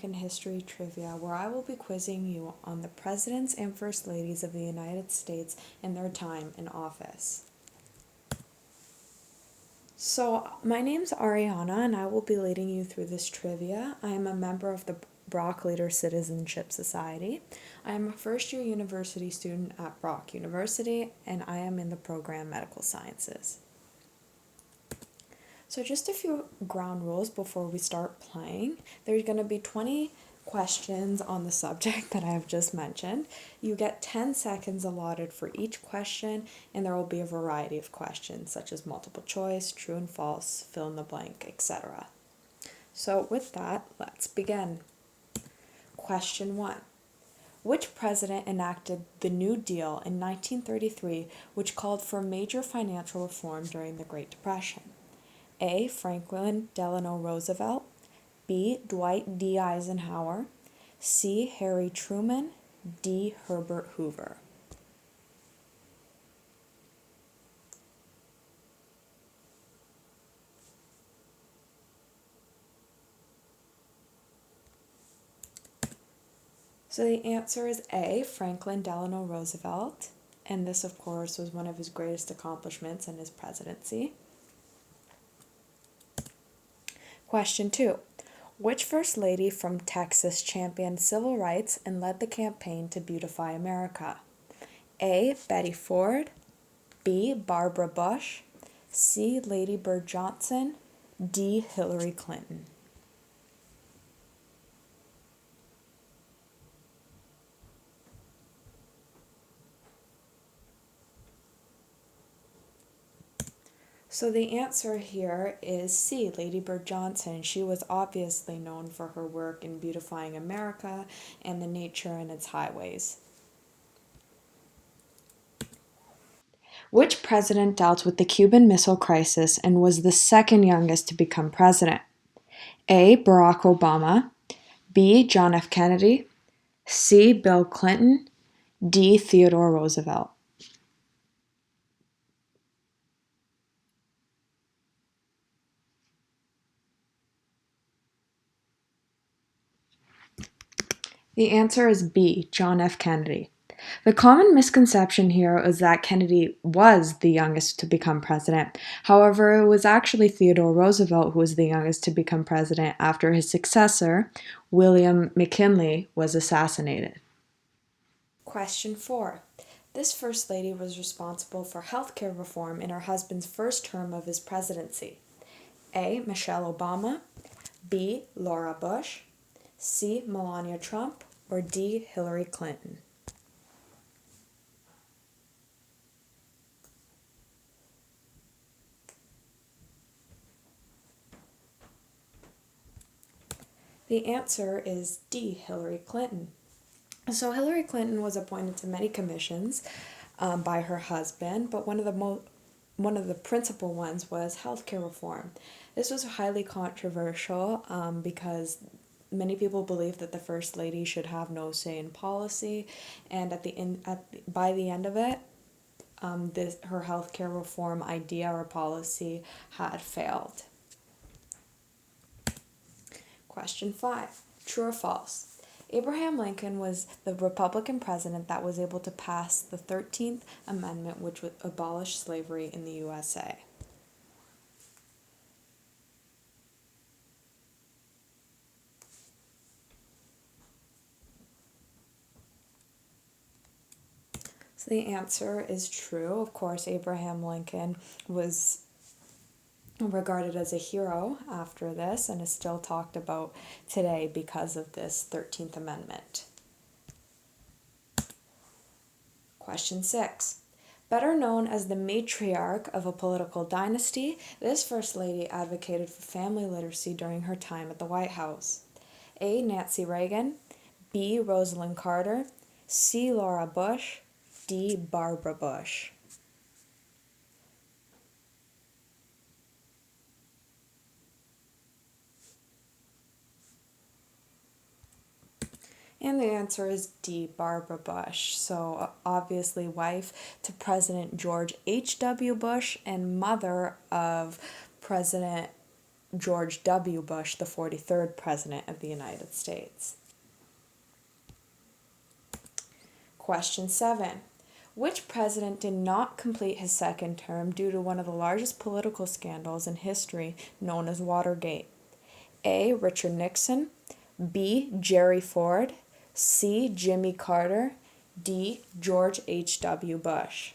American History Trivia, where I will be quizzing you on the Presidents and First Ladies of the United States and their time in office. So, my name's Ariana, and I will be leading you through this trivia. I am a member of the Brock Leader Citizenship Society. I am a first-year university student at Brock University, and I am in the program Medical Sciences. So just a few ground rules before we start playing. There's going to be 20 questions on the subject that I have just mentioned. You get 10 seconds allotted for each question, and there will be a variety of questions such as multiple choice, true and false, fill in the blank, etc. So with that, let's begin. Question 1. Which president enacted the New Deal in 1933, which called for major financial reform during the Great Depression? A. Franklin Delano Roosevelt, B. Dwight D Eisenhower, C. Harry Truman, D. Herbert Hoover. So the answer is A. Franklin Delano Roosevelt, and this of course was one of his greatest accomplishments in his presidency. Question 2. Which First Lady from Texas championed civil rights and led the campaign to beautify America? A. Betty Ford, B. Barbara Bush, C. Lady Bird Johnson, D. Hillary Clinton. So the answer here is C, Lady Bird Johnson. She was obviously known for her work in beautifying America and the nature and its highways. Which president dealt with the Cuban Missile Crisis and was the second youngest to become president? A. Barack Obama, B. John F. Kennedy, C. Bill Clinton, D. Theodore Roosevelt. The answer is B, John F. Kennedy. The common misconception here is that Kennedy was the youngest to become president. However, it was actually Theodore Roosevelt who was the youngest to become president after his successor, William McKinley, was assassinated. Question 4. This First Lady was responsible for healthcare reform in her husband's first term of his presidency. A. Michelle Obama, B. Laura Bush, C. Melania Trump, or D. Hillary Clinton. The answer is D. Hillary Clinton. So Hillary Clinton was appointed to many commissions by her husband, but one of the principal ones was healthcare reform. This was highly controversial because many people believe that the First Lady should have no say in policy, and by the end of it, her healthcare reform idea or policy had failed. Question 5. True or false? Abraham Lincoln was the Republican president that was able to pass the 13th Amendment, which would abolish slavery in the USA. So the answer is true. Of course, Abraham Lincoln was regarded as a hero after this and is still talked about today because of this 13th Amendment. Question 6. Better known as the matriarch of a political dynasty, this First Lady advocated for family literacy during her time at the White House. A. Nancy Reagan, B. Rosalind Carter, C. Laura Bush, D. Barbara Bush. And the answer is D, Barbara Bush. So obviously wife to President George H.W. Bush and mother of President George W. Bush, the 43rd President of the United States. Question 7. Which president did not complete his second term due to one of the largest political scandals in history known as Watergate? A. Richard Nixon, B. Gerry Ford, C. Jimmy Carter, D. George H.W. Bush.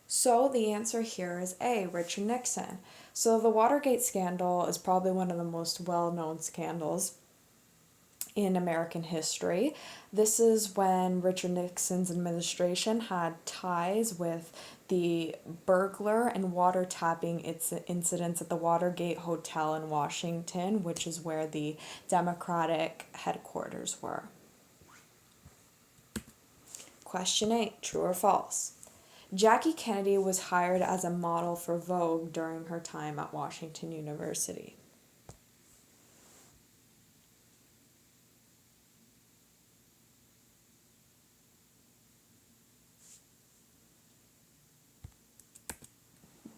So the answer here is A, Richard Nixon. So the Watergate scandal is probably one of the most well-known scandals in American history. This is when Richard Nixon's administration had ties with the burglar and water tapping incidents at the Watergate Hotel in Washington, which is where the Democratic headquarters were. Question 8, true or false? Jackie Kennedy was hired as a model for Vogue during her time at Washington University.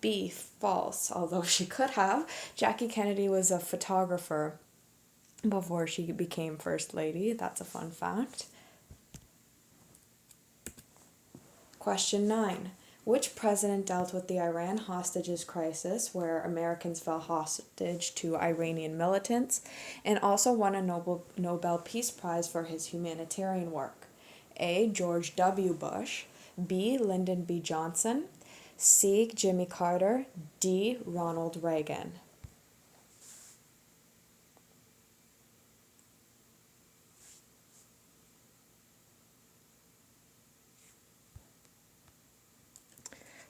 B, false, although she could have. Jackie Kennedy was a photographer before she became First Lady. That's a fun fact. Question 9. Which president dealt with the Iran hostages crisis, where Americans fell hostage to Iranian militants, and also won a Nobel Peace Prize for his humanitarian work? A. George W. Bush, B. Lyndon B. Johnson, C. Jimmy Carter, D. Ronald Reagan.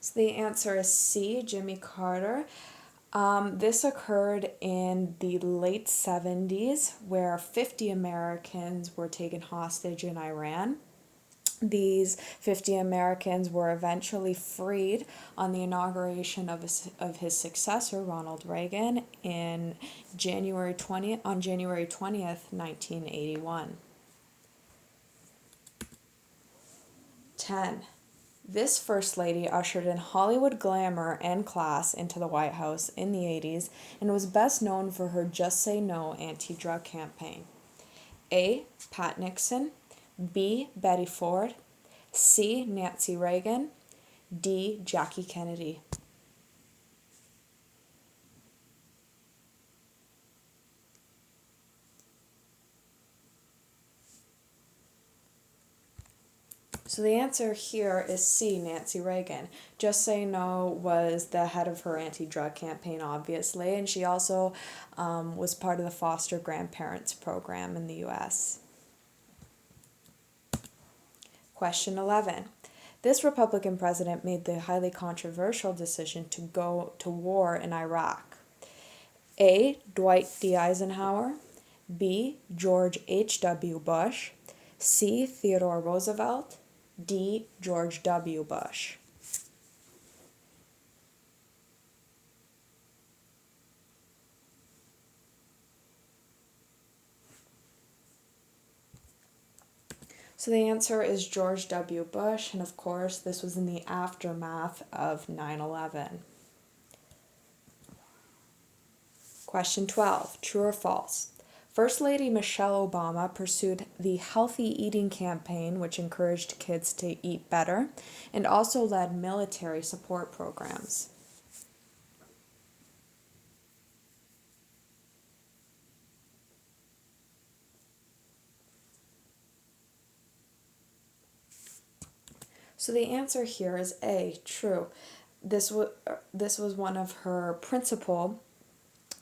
So the answer is C, Jimmy Carter. This occurred in the late 70s, where 50 Americans were taken hostage in Iran. These 50 Americans were eventually freed on the inauguration of his successor, Ronald Reagan, on January 20th, 1981. 10. This First Lady ushered in Hollywood glamour and class into the White House in the 80s and was best known for her Just Say No anti-drug campaign. A. Pat Nixon, B. Betty Ford, C. Nancy Reagan, D. Jackie Kennedy. So the answer here is C, Nancy Reagan. Just Say No was the head of her anti-drug campaign, obviously, and she also was part of the foster grandparents program in the U.S. Question 11. This Republican president made the highly controversial decision to go to war in Iraq. A. Dwight D Eisenhower, B. George H.W. Bush, C. Theodore Roosevelt, D. George W. Bush. So the answer is George W. Bush, and of course this was in the aftermath of 9/11. Question 12, true or false? First Lady Michelle Obama pursued the Healthy Eating campaign, which encouraged kids to eat better, and also led military support programs. So the answer here is A, true. This was one of her principal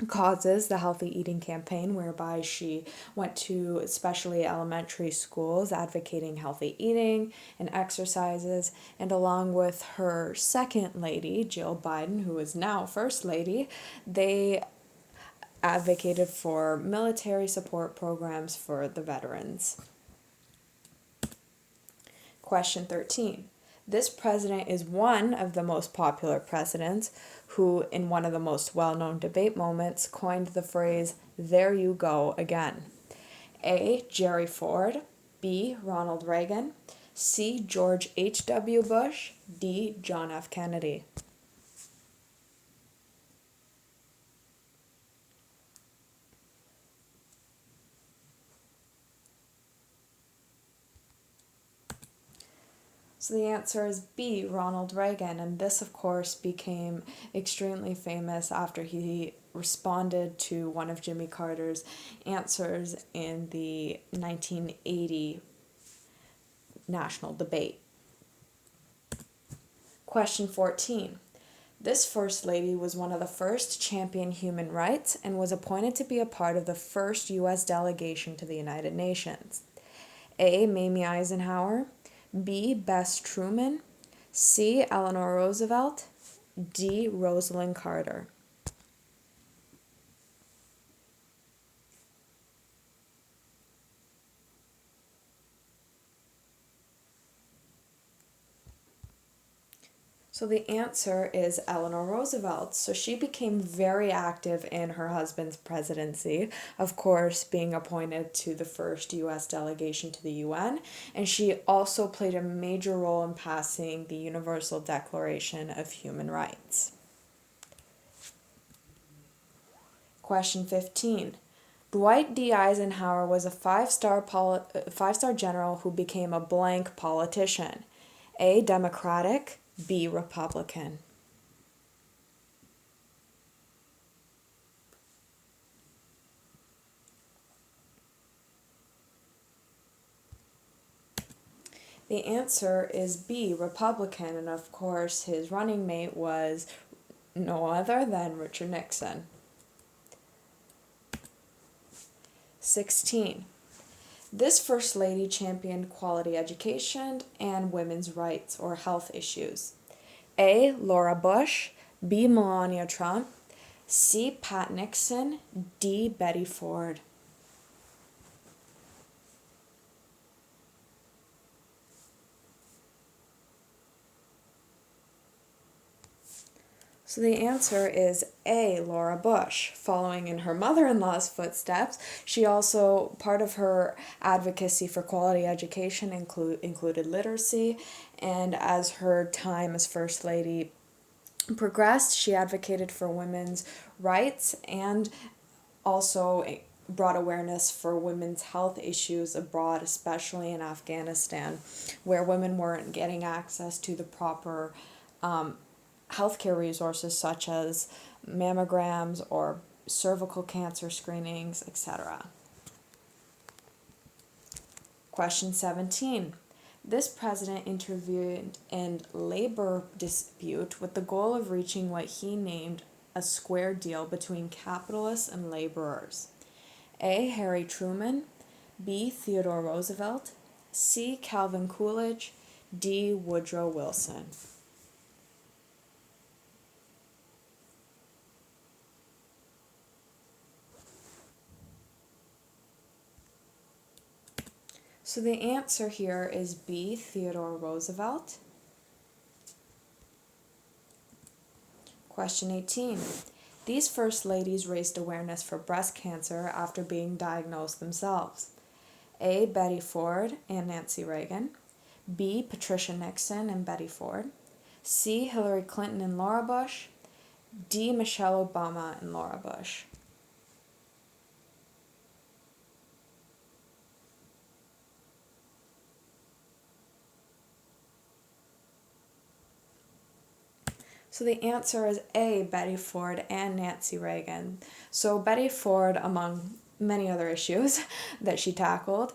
causes, the Healthy Eating campaign, whereby she went to especially elementary schools advocating healthy eating and exercises, and along with her second lady, Jill Biden, who is now First Lady, they advocated for military support programs for the veterans. Question 13. This president is one of the most popular presidents who, in one of the most well-known debate moments, coined the phrase, "There you go again." A. Gerry Ford, B. Ronald Reagan, C. George H.W. Bush, D. John F. Kennedy. So the answer is B, Ronald Reagan, and this, of course, became extremely famous after he responded to one of Jimmy Carter's answers in the 1980 national debate. Question 14. This First Lady was one of the first to champion human rights and was appointed to be a part of the first U.S. delegation to the United Nations. A. Mamie Eisenhower, B. Bess Truman, C. Eleanor Roosevelt, D. Rosalind Carter. So the answer is Eleanor Roosevelt. So she became very active in her husband's presidency, of course, being appointed to the first U.S. delegation to the UN, and she also played a major role in passing the Universal Declaration of Human Rights. Question 15. Dwight D Eisenhower was a five-star general who became a blank politician. A. Democratic, B. Republican. The answer is B. Republican, and of course his running mate was no other than Richard Nixon. 16. This First Lady championed quality education and women's rights or health issues. A. Laura Bush, B. Melania Trump, C. Pat Nixon, D. Betty Ford. So the answer is A, Laura Bush. Following in her mother-in-law's footsteps, she also, part of her advocacy for quality education included literacy, and as her time as First Lady progressed, she advocated for women's rights and also brought awareness for women's health issues abroad, especially in Afghanistan, where women weren't getting access to the proper healthcare resources such as mammograms or cervical cancer screenings, etc. Question 17. This president intervened in labor dispute with the goal of reaching what he named a square deal between capitalists and laborers. A. Harry Truman, B. Theodore Roosevelt, C. Calvin Coolidge, D. Woodrow Wilson. So the answer here is B, Theodore Roosevelt. Question 18. These First Ladies raised awareness for breast cancer after being diagnosed themselves. A, Betty Ford and Nancy Reagan. B, Patricia Nixon and Betty Ford. C, Hillary Clinton and Laura Bush. D, Michelle Obama and Laura Bush. So the answer is A, Betty Ford and Nancy Reagan. So Betty Ford, among many other issues that she tackled,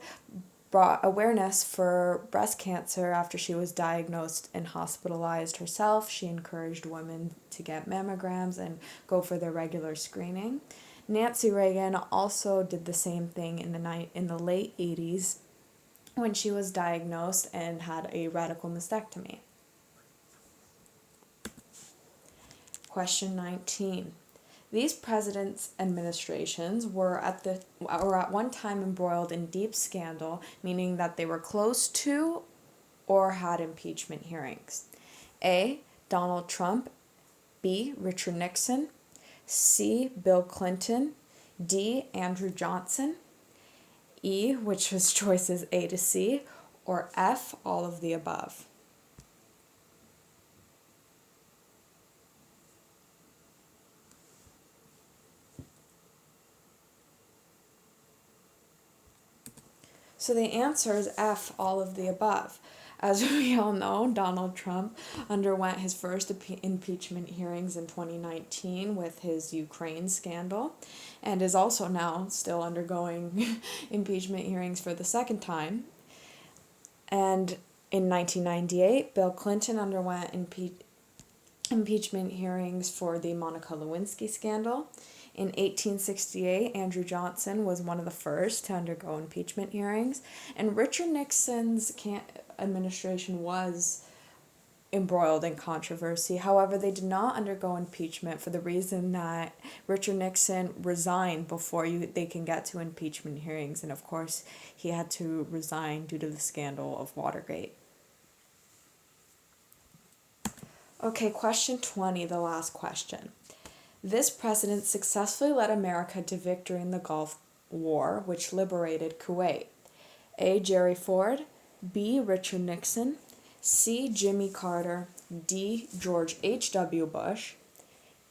brought awareness for breast cancer after she was diagnosed and hospitalized herself. She encouraged women to get mammograms and go for their regular screening. Nancy Reagan also did the same thing in the late 80s when she was diagnosed and had a radical mastectomy. Question 19. These presidents' administrations were at one time embroiled in deep scandal, meaning that they were close to or had impeachment hearings. A. Donald Trump, B. Richard Nixon, C. Bill Clinton, D. Andrew Johnson, E, which was choices A to C, or F, all of the above? So the answer is F, all of the above. As we all know, Donald Trump underwent his first impeachment hearings in 2019 with his Ukraine scandal, and is also now still undergoing impeachment hearings for the second time. And in 1998, Bill Clinton underwent impeachment hearings for the Monica Lewinsky scandal. In 1868, Andrew Johnson was one of the first to undergo impeachment hearings, and Richard Nixon's administration was embroiled in controversy. However, they did not undergo impeachment for the reason that Richard Nixon resigned before they can get to impeachment hearings, and of course, he had to resign due to the scandal of Watergate. Okay, question 20, the last question. This president successfully led America to victory in the Gulf War, which liberated Kuwait. A. Jerry Ford, B. Richard Nixon, C. Jimmy Carter, D. George H.W. Bush,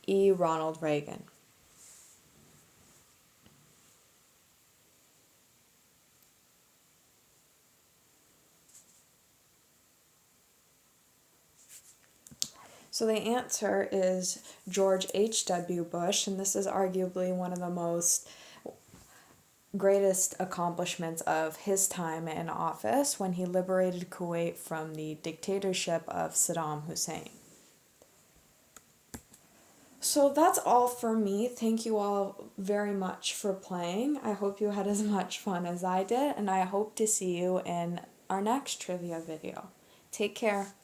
E. Ronald Reagan. So the answer is George H.W. Bush, and this is arguably one of the most greatest accomplishments of his time in office when he liberated Kuwait from the dictatorship of Saddam Hussein. So that's all for me. Thank you all very much for playing. I hope you had as much fun as I did, and I hope to see you in our next trivia video. Take care.